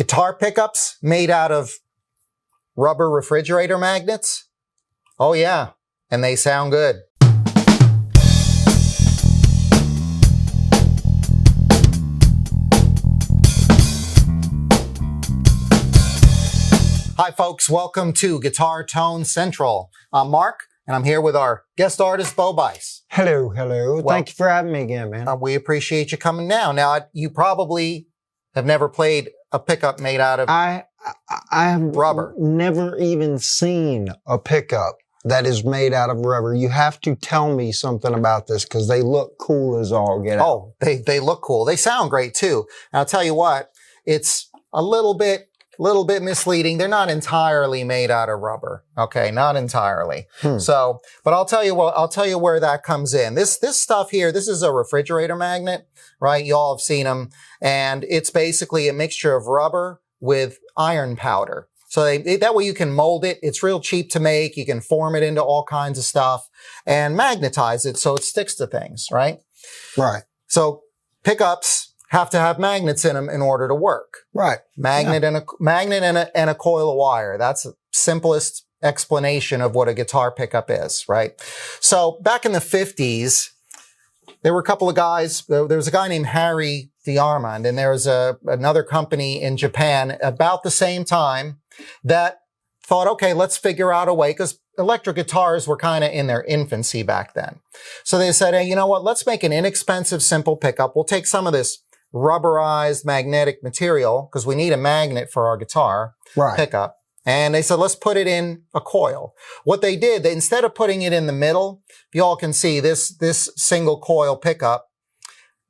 Guitar pickups made out of rubber refrigerator magnets? Oh yeah, and they sound good. Hi folks, welcome to Guitar Tone Central. I'm Mark, and I'm here with our guest artist, Bo Bice. Hello, hello. Well, thank you for having me again, man. We appreciate you coming now. Now, you probably have never played a pickup made out of I have rubber. Never even seen a pickup that is made out of rubber. You have to tell me something about this because they look cool as all get out. Oh, they look cool. They sound great too. And I'll tell you what, it's a little bit misleading. They're not entirely made out of rubber. Okay, not entirely. So, but I'll tell you where that comes in. This stuff here, this is a refrigerator magnet, right? You all have seen them, and it's basically a mixture of rubber with iron powder. So that way you can mold it. It's real cheap to make. You can form it into all kinds of stuff and magnetize it so it sticks to things, right? Right. So pickups have to have magnets in them in order to work. Right. Magnet and a coil of wire. That's the simplest explanation of what a guitar pickup is, right? So back in the 50s, there were a couple of guys. There was a guy named Harry DeArmond, and there was another company in Japan about the same time that thought, okay, let's figure out a way, because electric guitars were kind of in their infancy back then. So they said, hey, you know what? Let's make an inexpensive, simple pickup. We'll take some of this rubberized magnetic material, because we need a magnet for our guitar pickup. And they said, let's put it in a coil. What they did, instead of putting it in the middle, you all can see this single coil pickup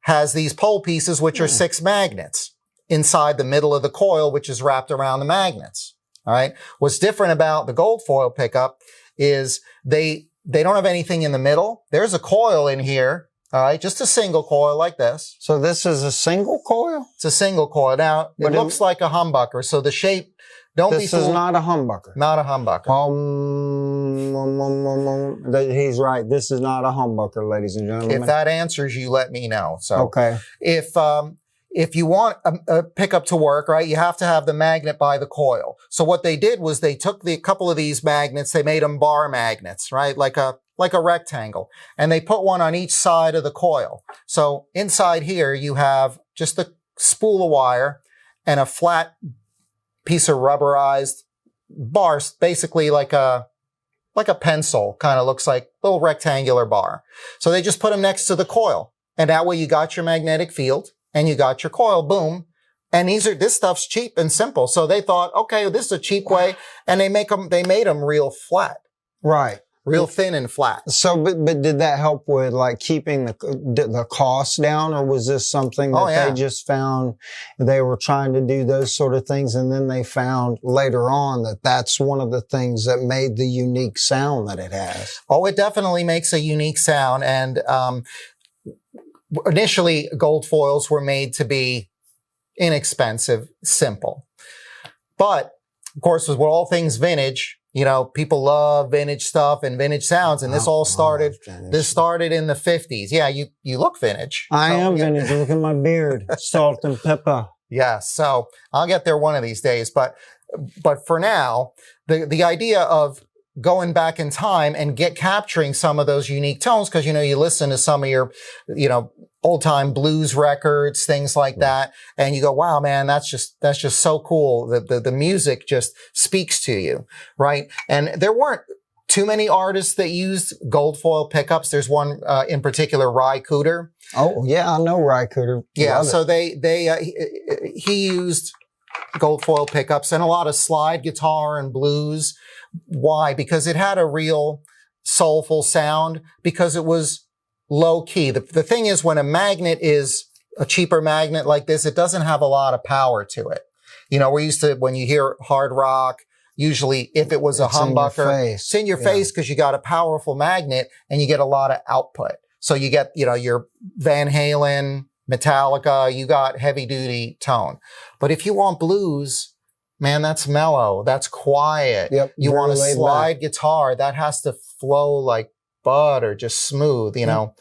has these pole pieces, which are 6 magnets inside the middle of the coil, which is wrapped around the magnets. All right. What's different about the gold foil pickup is they don't have anything in the middle. There's a coil in here. All right. Just a single coil like this. So this is a single coil? It's a single coil. Now, it looks like a humbucker. So the shape, don't be fooled. This is not a humbucker. Not a humbucker. He's right. This is not a humbucker, ladies and gentlemen. If that answers you, let me know. So, okay. If you want a pickup to work, right, you have to have the magnet by the coil. So what they did was they took a couple of these magnets, they made them bar magnets, right, like a rectangle, and they put one on each side of the coil. So inside here, you have just a spool of wire and a flat piece of rubberized bar, basically like a pencil, kind of looks like a little rectangular bar. So they just put them next to the coil, and that way you got your magnetic field and you got your coil, boom. And this stuff's cheap and simple. So they thought, okay, this is a cheap way, and they made them real flat. Right. Real thin and flat. So, but did that help with like keeping the cost down, or was this something that they just found they were trying to do those sort of things, and then they found later on that that's one of the things that made the unique sound that it has? Oh, it definitely makes a unique sound. And initially, gold foils were made to be inexpensive, simple. But of course, with all things vintage, you know, people love vintage stuff and vintage sounds, and this started in the 50s. Yeah, you look vintage. I am vintage. Look at my beard. Salt and pepper. Yeah, so I'll get there one of these days. But for now, the idea of going back in time and capturing some of those unique tones, because, you know, you listen to some of your, you know, old time blues records, things like that, and you go, wow, man, that's just so cool. The music just speaks to you, right? And there weren't too many artists that used gold foil pickups. There's one in particular, Ry Cooder. Oh yeah, I know Ry Cooder. Yeah, so he used gold foil pickups and a lot of slide guitar and blues. Why? Because it had a real soulful sound, because it was low key. The thing is, when a magnet is a cheaper magnet like this, it doesn't have a lot of power to it. You know, when you hear hard rock, usually if it was a humbucker, it's in your face because you got a powerful magnet and you get a lot of output. So you get, you know, your Van Halen, Metallica, you got heavy duty tone. But if you want blues, man, that's mellow. That's quiet. Yep, you want a slide guitar that has to flow like butter, just smooth, you know.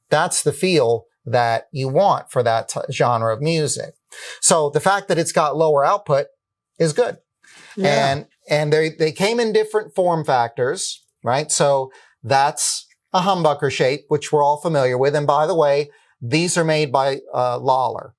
That's the feel that you want for that genre of music. So the fact that it's got lower output is good. Yeah. And they came in different form factors, right? So that's a humbucker shape, which we're all familiar with. And by the way, these are made by Lawler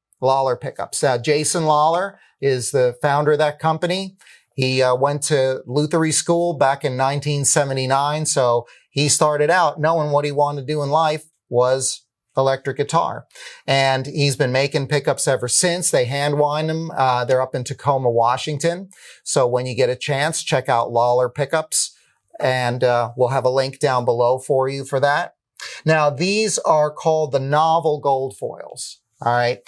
pickups. Jason Lawler is the founder of that company. He went to Luthery School back in 1979. So he started out knowing what he wanted to do in life was electric guitar. And he's been making pickups ever since. They hand wind them. They're up in Tacoma, Washington. So when you get a chance, check out Lawler Pickups. And we'll have a link down below for you for that. Now, these are called the novel gold foils. All right.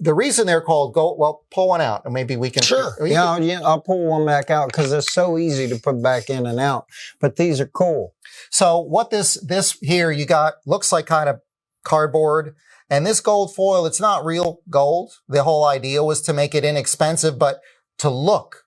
The reason they're called gold, well, pull one out and maybe we can. Sure. I'll pull one back out because it's so easy to put back in and out. But these are cool. So what this here you got looks like kind of cardboard. And this gold foil, it's not real gold. The whole idea was to make it inexpensive, but to look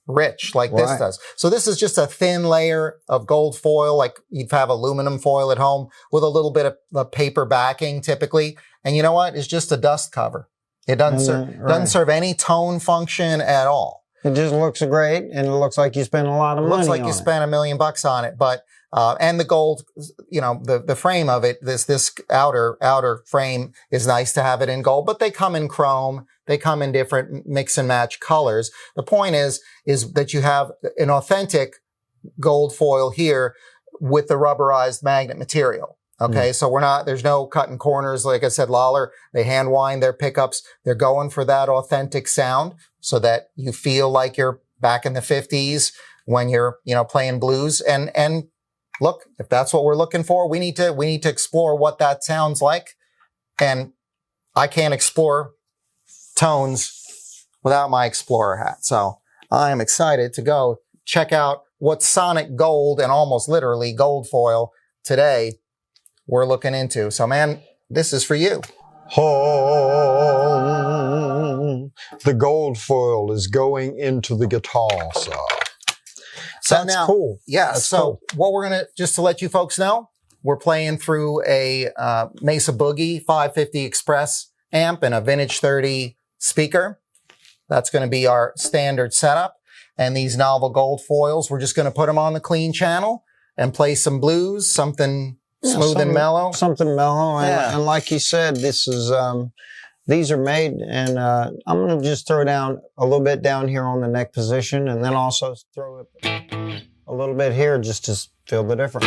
rich like this does. So this is just a thin layer of gold foil, like you'd have aluminum foil at home with a little bit of paper backing typically. And you know what? It's just a dust cover. It doesn't serve any tone function at all. It just looks great, and it looks like you spent a lot of money on it. Looks like you spent $1 million on it, but and the gold, you know, the frame of it, this outer frame is nice to have it in gold, but they come in chrome. They come in different mix and match colors. The point is that you have an authentic gold foil here with the rubberized magnet material. Okay. So there's no cutting corners. Like I said, Lawler, they hand wind their pickups. They're going for that authentic sound so that you feel like you're back in the 50s when you're, you know, playing blues. And look, if that's what we're looking for, we need to explore what that sounds like. And I can't explore tones without my Explorer hat. So I am excited to go check out what sonic gold and almost literally gold foil today we're looking into. So man, this is for you. Oh, the gold foil is going into the guitar. So that's now, cool. Yeah. That's so cool. What we're going to, just to let you folks know, we're playing through a Mesa Boogie 550 Express amp and a Vintage 30 speaker. That's going to be our standard setup. And these novel gold foils, we're just going to put them on the clean channel and play some blues, something smooth and mellow. Something mellow. And like you said, this is, these are made, and I'm going to just throw down a little bit down here on the neck position, and then also throw it a little bit here just to feel the difference.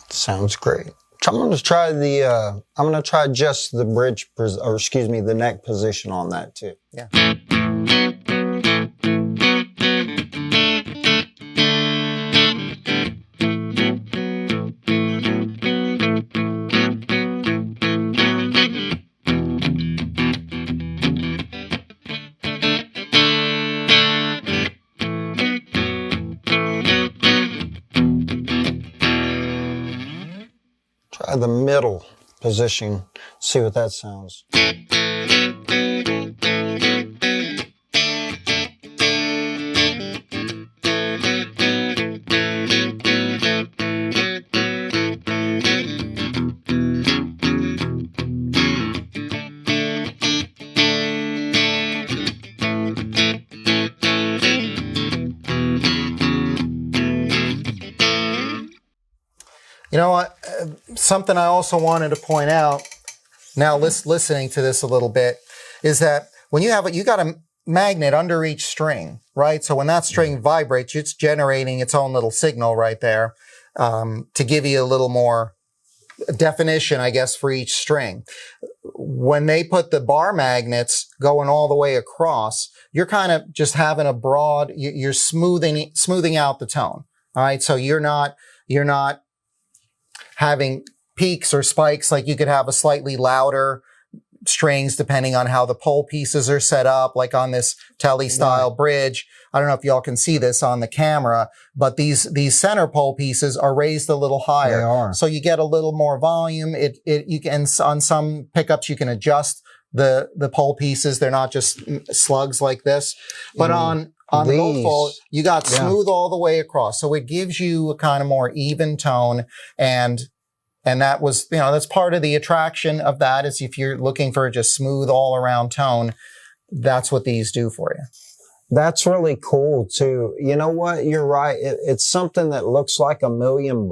Sounds great. So I'm going to try just the bridge, or excuse me, the neck position on that too. Yeah. Try the middle position, see what that sounds. You know what? Something I also wanted to point out, now listening to this a little bit, is that when you got a magnet under each string, right? So when that string vibrates, it's generating its own little signal right there to give you a little more definition, I guess, for each string. When they put the bar magnets going all the way across, you're kind of just having a broad, you're smoothing out the tone. All right. So you're not having peaks or spikes like you could have a slightly louder strings depending on how the pole pieces are set up, like on this Telly style bridge. I don't know if y'all can see this on the camera, but these center pole pieces are raised a little higher. They are. So you get a little more volume. You can, on some pickups, you can adjust the pole pieces. They're not just slugs like this, but on the Goldfold, you got smooth all the way across. So it gives you a kind of more even tone, and that was, that's part of the attraction of that, is if you're looking for just smooth all around tone, that's what these do for you. That's really cool too. You know what? You're right. It's something that looks like $1 million.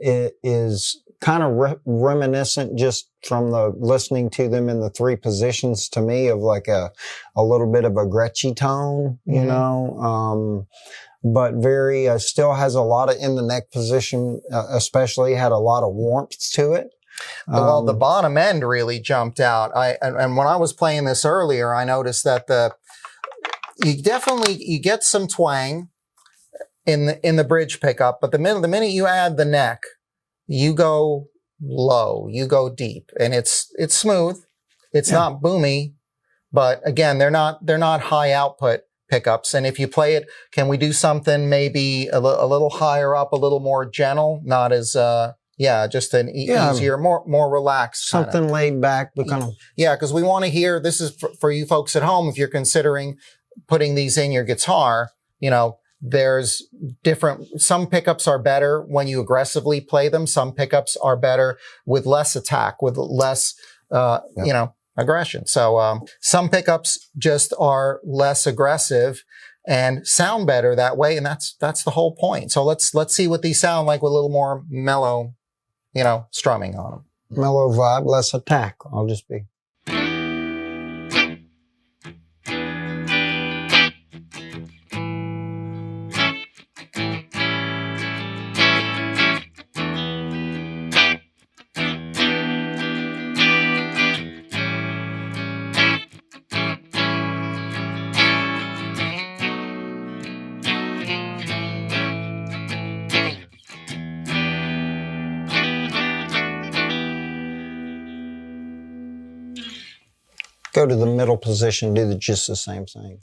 It is kind of reminiscent just from the listening to them in the 3 positions to me of like a little bit of a Gretschy tone, you know, but very, still has a lot of in the neck position, especially had a lot of warmth to it. Well, the bottom end really jumped out. And when I was playing this earlier, I noticed that you get some twang in the bridge pickup, but the minute you add the neck, you go low, you go deep, and it's smooth. It's not boomy, but again, they're not high output pickups. And if you play it, can we do something maybe a little higher up, a little more gentle, not as just an easier, more relaxed, something laid back, but kind of because we want to hear. This is for you folks at home. If you're considering putting these in your guitar, there's some pickups are better when you aggressively play them. Some pickups are better with less attack, with less, aggression. So, some pickups just are less aggressive and sound better that way. And that's the whole point. So let's see what these sound like with a little more mellow, strumming on them. Mellow vibe, less attack. I'll just be. Go to the middle position, do just the same thing.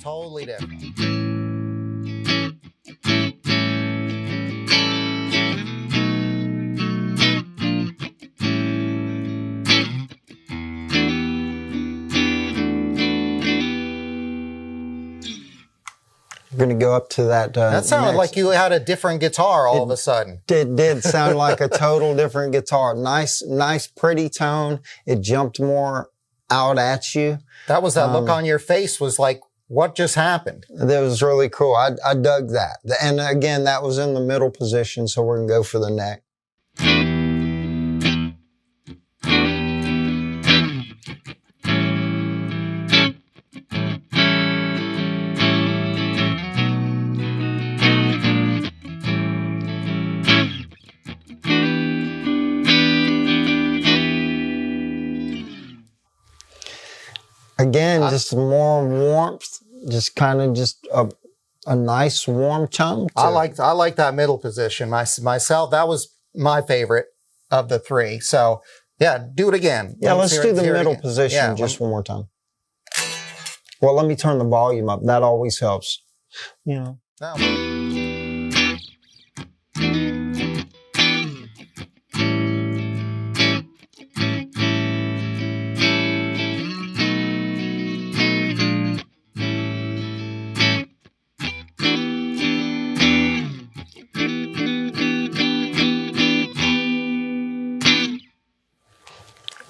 Totally different. We're going to go up to that. That sounded like you had a different guitar all of a sudden. It did sound like a total different guitar. Nice, pretty tone. It jumped more out at you. That was that look on your face was like, what just happened? That was really cool. I dug that. And again, that was in the middle position, so we're going to go for the neck. Again, just more warmth, just kind of just a nice warm tone. I like that middle position. Myself, that was my favorite of the 3. So yeah, do it again. Yeah, let's do the middle position just one more time. Well, let me turn the volume up. That always helps. No.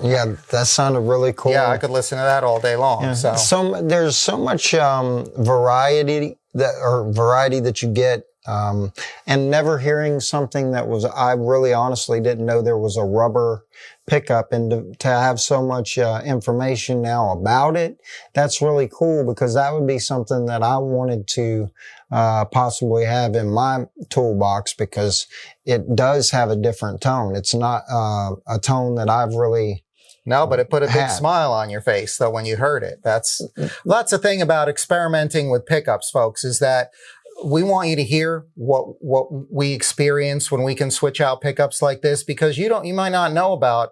Yeah, that sounded really cool. Yeah, I could listen to that all day long. Yeah. So there's so much variety that you get, and never hearing something that was. I really honestly didn't know there was a rubber pickup, and to have so much information now about it, that's really cool, because that would be something that I wanted to possibly have in my toolbox, because it does have a different tone. It's not a tone that I've really. No, but it put a big smile on your face, though, when you heard it. That's the thing about experimenting with pickups, folks, is that we want you to hear what we experience when we can switch out pickups like this, because you might not know about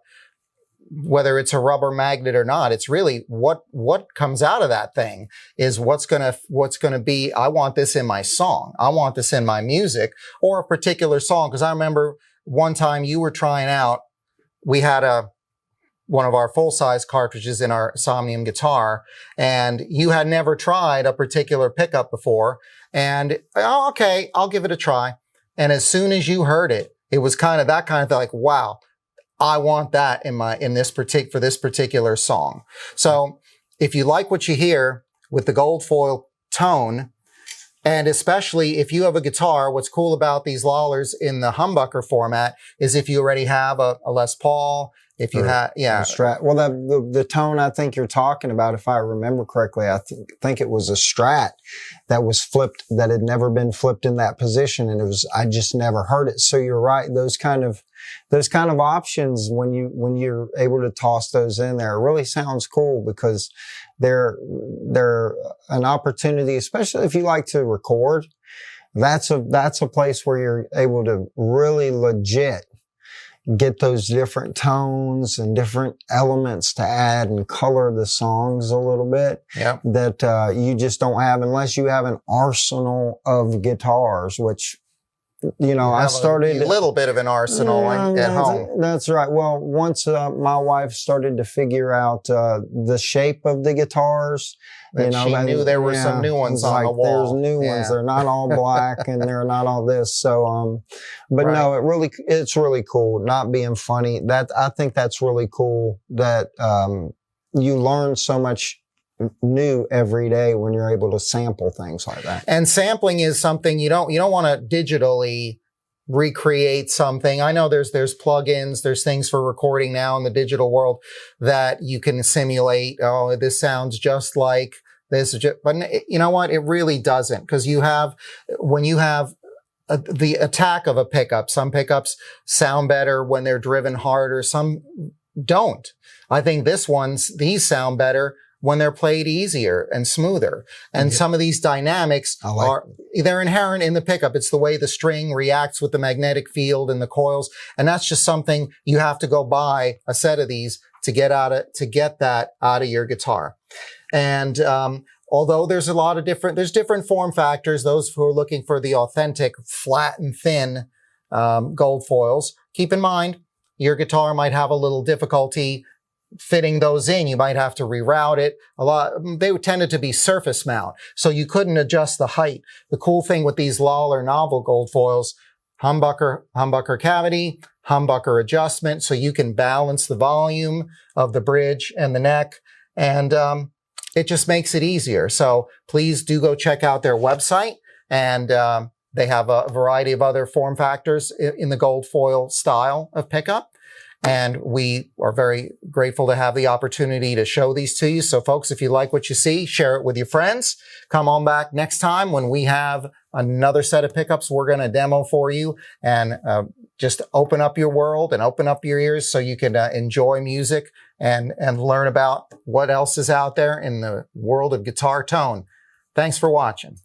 whether it's a rubber magnet or not. It's really what comes out of that thing is what's going to be, I want this in my song. I want this in my music, or a particular song. Cause I remember one time you were trying out, we had one of our full-size cartridges in our Somnium guitar, and you had never tried a particular pickup before. And, oh, okay, I'll give it a try. And as soon as you heard it, it was kind of that kind of thing, like, wow, I want that for this particular song. So if you like what you hear with the gold foil tone, and especially if you have a guitar, what's cool about these Lollers in the humbucker format is if you already have a Les Paul, if you have, Strat. Well, the tone I think you're talking about, if I remember correctly, I think it was a Strat that was flipped, that had never been flipped in that position, and I just never heard it. So you're right; those kind of options, when you're able to toss those in there, it really sounds cool, because they're an opportunity, especially if you like to record. That's a place where you're able to really legit get those different tones and different elements to add and color the songs a little bit. Yeah. That you just don't have unless you have an arsenal of guitars, which, I started a little bit of an arsenal at home. That's right. Well, once my wife started to figure out the shape of the guitars, she knew there were some new ones on the wall. There's new ones. They're not all black and they're not all this. So, but right. No, it's really cool. Not being funny. I think that's really cool that you learn so much new every day when you're able to sample things like that. And sampling is something you don't want to digitally recreate something. I know there's plugins, there's things for recording now in the digital world that you can simulate. Oh, this sounds just like this, but you know what? It really doesn't, because when you have the attack of a pickup, some pickups sound better when they're driven harder, some don't. I think these sound better when they're played easier and smoother. And some of these dynamics they're inherent in the pickup. It's the way the string reacts with the magnetic field and the coils. And that's just something you have to go buy a set of these to get that out of your guitar. And, although there's different form factors, those who are looking for the authentic flat and thin, gold foils, keep in mind your guitar might have a little difficulty fitting those in. You might have to reroute it. They tended to be surface mount, so you couldn't adjust the height. The cool thing with these Lollar novel gold foils, humbucker cavity, humbucker adjustment, so you can balance the volume of the bridge and the neck, and it just makes it easier. So please do go check out their website, and they have a variety of other form factors in the gold foil style of pickup. And we are very grateful to have the opportunity to show these to you. So folks, if you like what you see, share it with your friends. Come on back next time when we have another set of pickups we're going to demo for you, and just open up your world and open up your ears so you can enjoy music and learn about what else is out there in the world of guitar tone. Thanks for watching.